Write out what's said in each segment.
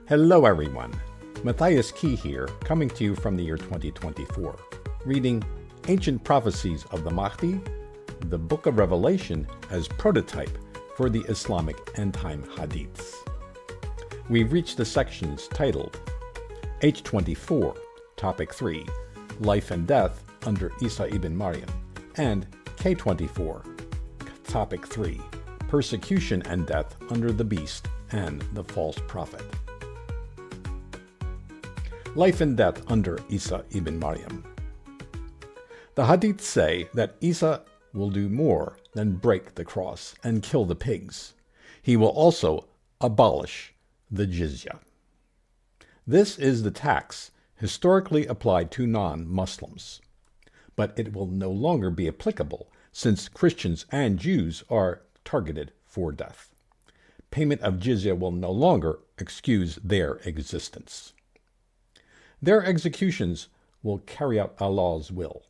Hello everyone, Matthias Key here, coming to you from the year 2024, reading Ancient Prophecies of the Mahdi, the Book of Revelation as prototype for the Islamic end-time Hadiths. We've reached the sections titled H24, Topic 3, Life and Death under Isa ibn Maryam, and K24, Topic 3, Persecution and Death under the Beast and the False Prophet. Life and Death under Isa ibn Maryam. The Hadiths say that Isa will do more than break the cross and kill the pigs. He will also abolish the Jizya. This is the tax historically applied to non-Muslims, but it will no longer be applicable since Christians and Jews are targeted for death. Payment of Jizya will no longer excuse their existence. Their executions will carry out Allah's will.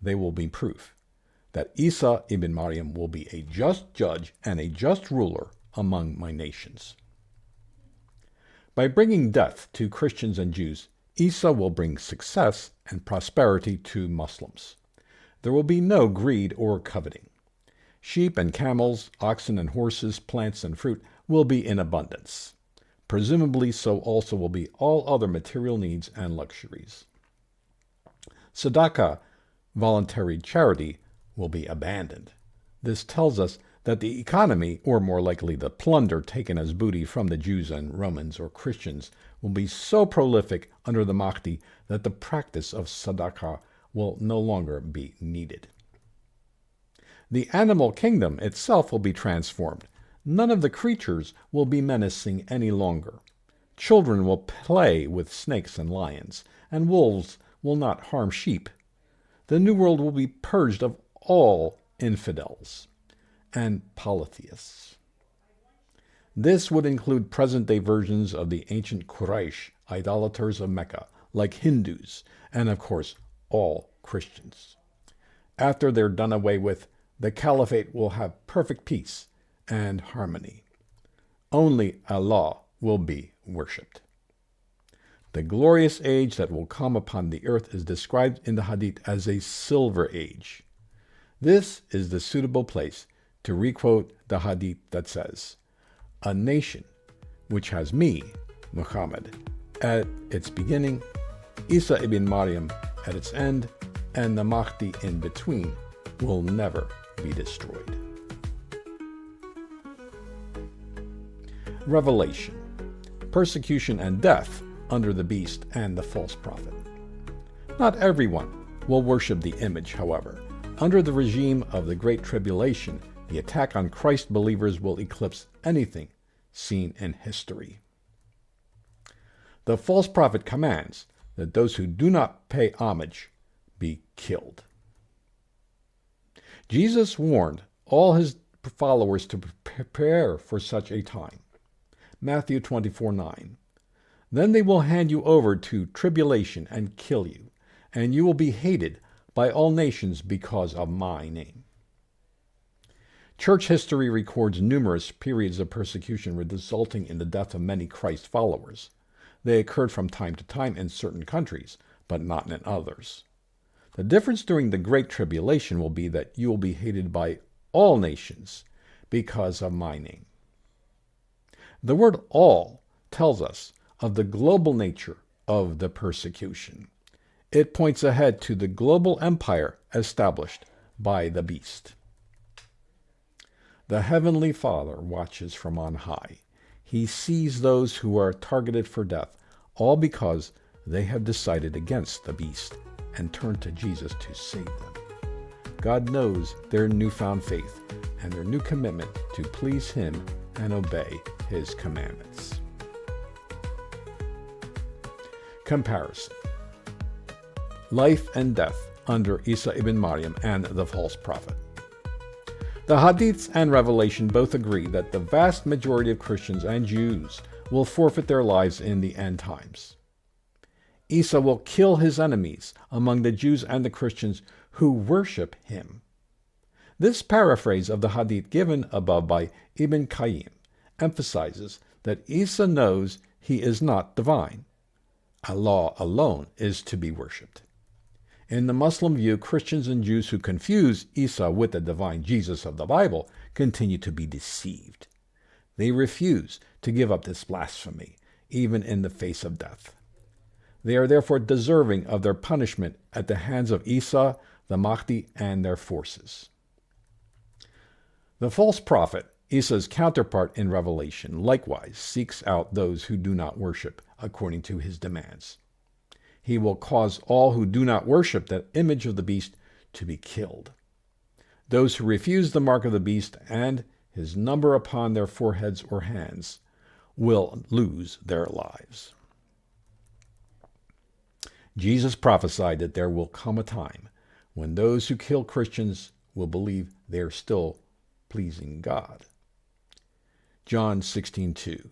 They will be proof that Isa ibn Maryam will be a just judge and a just ruler among my nations. By bringing death to Christians and Jews, Isa will bring success and prosperity to Muslims. There will be no greed or coveting. Sheep and camels, oxen and horses, plants and fruit will be in abundance. Presumably so also will be all other material needs and luxuries. Sadaqah, voluntary charity, will be abandoned. This tells us that the economy, or more likely the plunder taken as booty from the Jews and Romans or Christians, will be so prolific under the Mahdi that the practice of sadaqah will no longer be needed. The animal kingdom itself will be transformed. None of the creatures will be menacing any longer. Children will play with snakes and lions, and wolves will not harm sheep. The new world will be purged of all infidels and polytheists. This would include present-day versions of the ancient Quraysh, idolaters of Mecca, like Hindus, and of course, all Christians. After they're done away with, the caliphate will have perfect peace and harmony. Only Allah will be worshipped. The glorious age that will come upon the earth is described in the Hadith as a silver age. This is the suitable place to requote the Hadith that says, "A nation which has me, Muhammad, at its beginning, Isa ibn Maryam at its end, and the Mahdi in between will never be destroyed." Revelation, persecution and death under the beast and the false prophet. Not everyone will worship the image, however. Under the regime of the Great Tribulation, the attack on Christ believers will eclipse anything seen in history. The false prophet commands that those who do not pay homage be killed. Jesus warned all his followers to prepare for such a time. Matthew 24:9. Then they will hand you over to tribulation and kill you, and you will be hated by all nations because of my name. Church history records numerous periods of persecution resulting in the death of many Christ followers. They occurred from time to time in certain countries, but not in others. The difference during the Great Tribulation will be that you will be hated by all nations because of my name. The word all tells us of the global nature of the persecution. It points ahead to the global empire established by the beast. The Heavenly Father watches from on high. He sees those who are targeted for death, all because they have decided against the beast and turned to Jesus to save them. God knows their newfound faith and their new commitment to please Him and obey His commandments. Comparison. Life and death under Isa ibn Maryam and the false prophet. The Hadiths and Revelation both agree that the vast majority of Christians and Jews will forfeit their lives in the end times. Isa will kill his enemies among the Jews and the Christians who worship him. This paraphrase of the Hadith given above by Ibn Qayyim emphasizes that Isa knows he is not divine. Allah alone is to be worshipped. In the Muslim view, Christians and Jews who confuse Isa with the divine Jesus of the Bible continue to be deceived. They refuse to give up this blasphemy, even in the face of death. They are therefore deserving of their punishment at the hands of Isa, the Mahdi, and their forces. The false prophet, Isa's counterpart in Revelation, likewise seeks out those who do not worship according to his demands. He will cause all who do not worship that image of the beast to be killed. Those who refuse the mark of the beast and his number upon their foreheads or hands will lose their lives. Jesus prophesied that there will come a time when those who kill Christians will believe they are still pleasing God. John 16:2.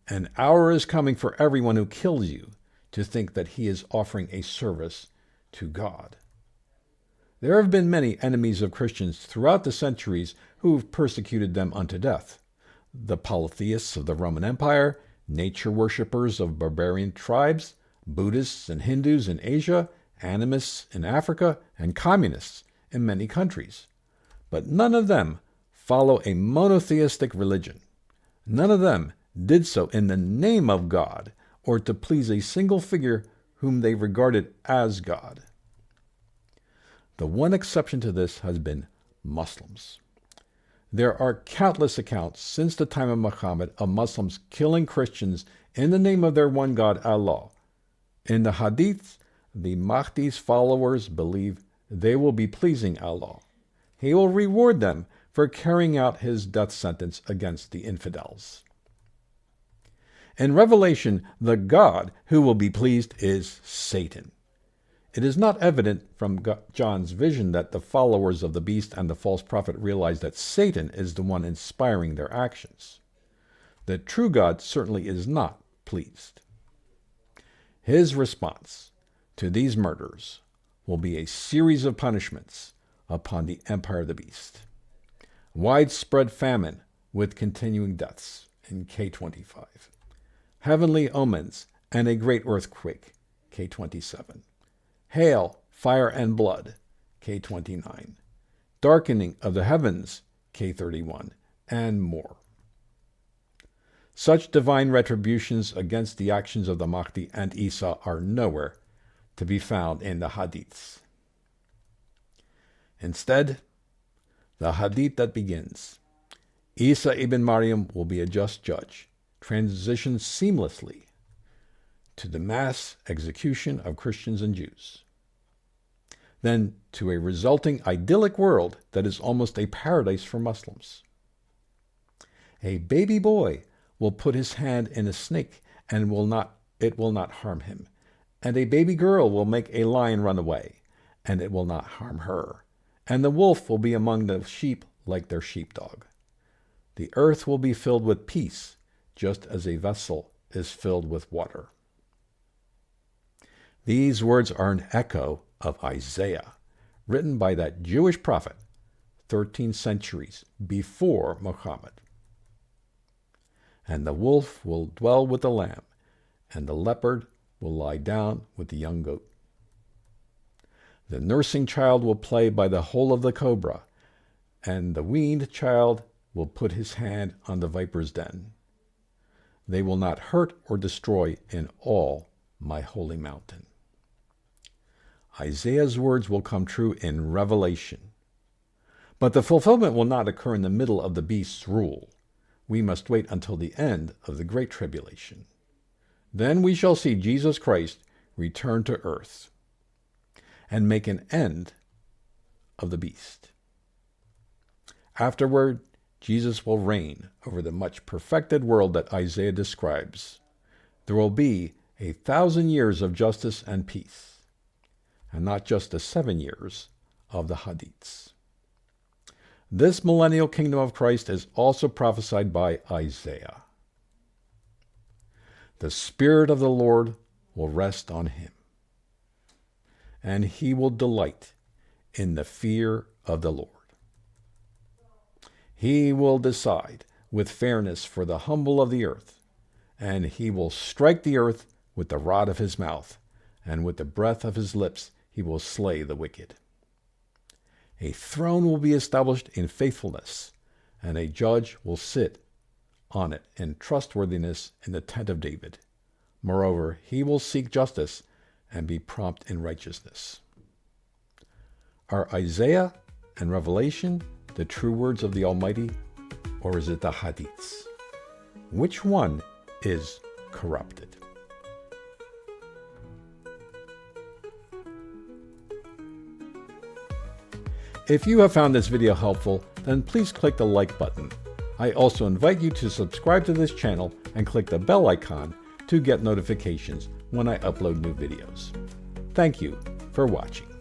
An hour is coming for everyone who kills you to think that he is offering a service to God. There have been many enemies of Christians throughout the centuries who have persecuted them unto death. The polytheists of the Roman Empire, nature worshippers of barbarian tribes, Buddhists and Hindus in Asia, animists in Africa, and communists in many countries. But none of them follow a monotheistic religion. None of them did so in the name of God or to please a single figure whom they regarded as God. The one exception to this has been Muslims. There are countless accounts since the time of Muhammad of Muslims killing Christians in the name of their one God, Allah. In the Hadiths, the Mahdi's followers believe they will be pleasing Allah. He will reward them for carrying out his death sentence against the infidels. In Revelation, the God who will be pleased is Satan. It is not evident from John's vision that the followers of the beast and the false prophet realize that Satan is the one inspiring their actions. The true God certainly is not pleased. His response to these murders will be a series of punishments upon the empire of the beast. Widespread famine with continuing deaths in K25. Heavenly omens and a great earthquake, K27. Hail, fire, and blood, K29. Darkening of the heavens, K31, and more. Such divine retributions against the actions of the Mahdi and Isa are nowhere to be found in the Hadiths. Instead, the Hadith that begins, Isa ibn Maryam will be a just judge, transitions seamlessly to the mass execution of Christians and Jews, then to a resulting idyllic world that is almost a paradise for Muslims. A baby boy will put his hand in a snake and it will not harm him. And a baby girl will make a lion run away, and it will not harm her. And the wolf will be among the sheep like their sheepdog. The earth will be filled with peace, just as a vessel is filled with water. These words are an echo of Isaiah, written by that Jewish prophet 13 centuries before Muhammad. And the wolf will dwell with the lamb, and the leopard will lie down with the young goat. The nursing child will play by the hole of the cobra, and the weaned child will put his hand on the viper's den. They will not hurt or destroy in all my holy mountain. Isaiah's words will come true in Revelation. But the fulfillment will not occur in the middle of the beast's rule. We must wait until the end of the Great Tribulation. Then we shall see Jesus Christ return to earth and make an end of the beast. Afterward, Jesus will reign over the much perfected world that Isaiah describes. There will be 1,000 years of justice and peace, and not just the 7 years of the Hadiths. This millennial kingdom of Christ is also prophesied by Isaiah. The Spirit of the Lord will rest on him, and he will delight in the fear of the Lord. He will decide with fairness for the humble of the earth, and he will strike the earth with the rod of his mouth, and with the breath of his lips he will slay the wicked. A throne will be established in faithfulness, and a judge will sit on it in trustworthiness in the tent of David. Moreover, he will seek justice and be prompt in righteousness. Are Isaiah and Revelation the true words of the Almighty, or is it the Hadiths? Which one is corrupted? If you have found this video helpful, then please click the like button. I also invite you to subscribe to this channel and click the bell icon to get notifications when I upload new videos. Thank you for watching.